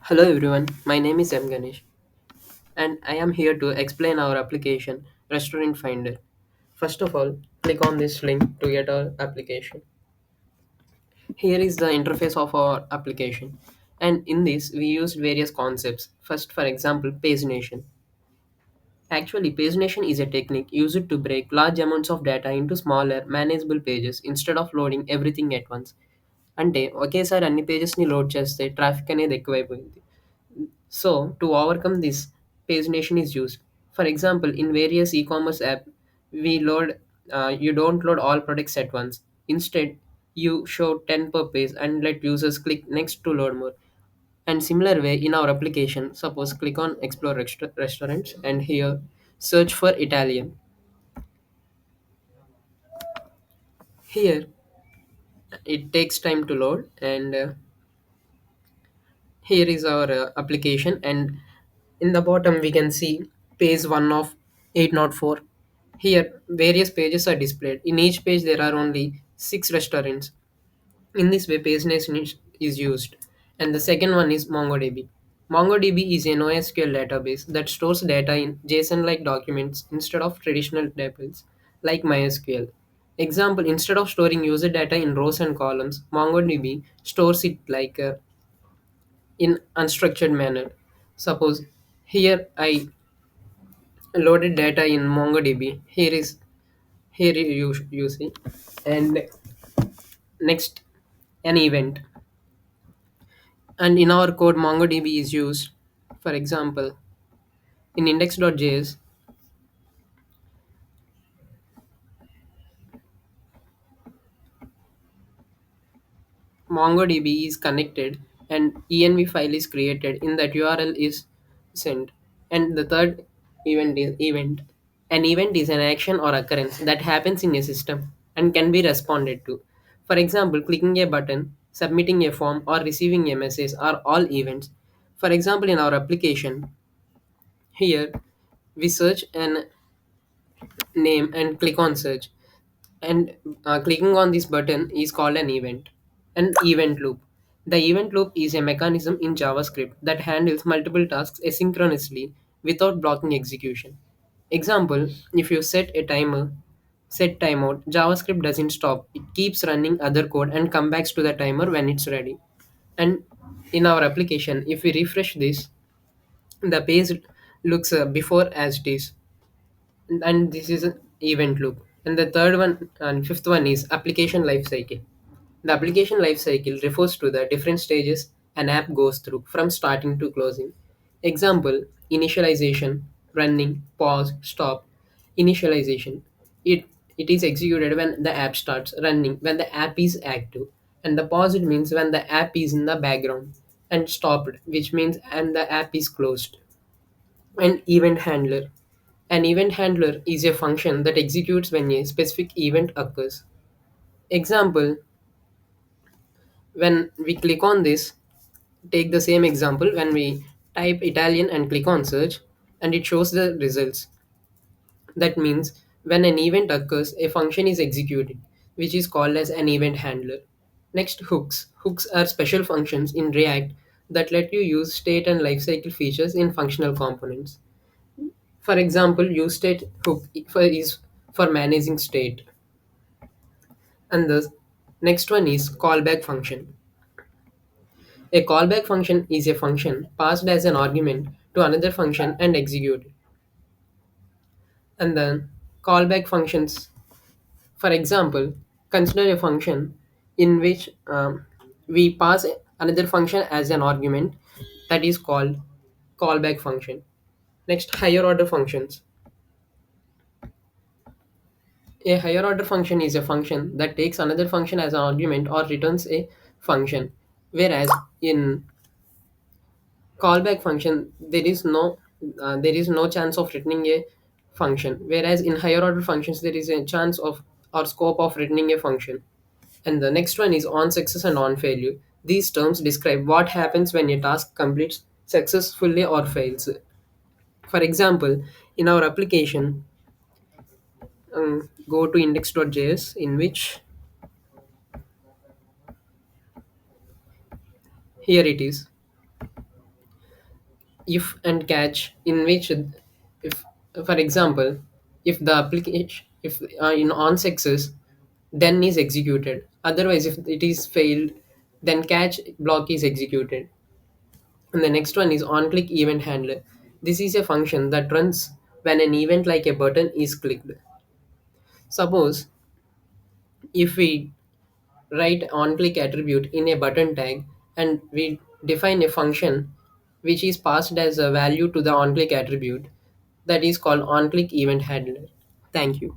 Hello everyone, my name is Ganesh and I am here to explain our application Restaurant Finder. First of all, click on this link to get our application. Here is the interface of our application, and in this we used various concepts. First, for example, pagination. Actually, pagination is a technique used to break large amounts of data into smaller, manageable pages instead of loading everything at once. అంటే ఒకేసారి అన్ని పేజెస్ని load చేస్తే traffic అనేది ఎక్కువైపోయింది. So, to overcome this, pagination is used. For example, in various e-commerce app, you don't load all products at once. Instead, you show 10 per page and let users click next to load more. And similar way in our application, suppose click on explore restaurants and here search for Italian. Here it takes time to load and here is our application, and in the bottom we can see page 1 of 804. Here various pages are displayed. In each page there are only 6 restaurants. In this way pagination is used. And the second one is MongoDB. MongoDB is a NoSQL database that stores data in JSON like documents instead of traditional tables like MySQL. Example, instead of storing user data in rows and columns, MongoDB stores it like in unstructured manner. Suppose here I loaded data in MongoDB. Here you see, and next an event. And in our code, MongoDB is used. For example, in index.js, MongoDB is connected and env file is created. In that URL is sent. And the third event is event. An event is an action or occurrence that happens in a system and can be responded to. For example, clicking a button, submitting a form, or receiving a message are all events. For example, in our application, here we search an name and click on search, and clicking on this button is called an event. An event loop. The event loop is a mechanism in JavaScript that handles multiple tasks asynchronously without blocking execution. Example, if you set timeout, JavaScript doesn't stop. It keeps running other code and comes back to the timer when it's ready. And in our application, if we refresh this, the page looks before as it is, and this is an event loop. And the third one and fifth one is application lifecycle. The application lifecycle refers to the different stages an app goes through from starting to closing. Example, initialization, running, pause, stop. Initialization, it is executed when the app starts running, when the app is active. And the pause, it means when the app is in the background. And stopped, which means and the app is closed. And event handler, an event handler is a function that executes when a specific event occurs. Example, when we click on this, take the same example, when we type Italian and click on search, and it shows the results. That means when an event occurs, a function is executed, which is called as an event handler. Next, hooks. Hooks are special functions in React that let you use state and lifecycle features in functional components. For example, useState hook is for managing state. And the next one is callback function. A callback function is a function passed as an argument to another function and executed. And then callback functions, for example, consider a function in which we pass another function as an argument, that is called callback function. Next, higher order functions. A higher order function is a function that takes another function as an argument or returns a function. Whereas in callback function, there is no chance of returning a function. Whereas in higher order functions, there is a chance of or scope of returning a function. And the next one is on success and on failure. These terms describe what happens when a task completes successfully or fails. For example, in our application, go to index.js, in which here it is. if and catch in which, if for example, if the application, if in on success, then is executed, otherwise if it is failed, then catch block is executed. And the next one is on click event handler. This is a function that runs when an event like a button is clicked. Suppose if we write on click attribute in a button tag, and we define a function which is passed as a value to the on click attribute, that is called on click event handler. Thank you.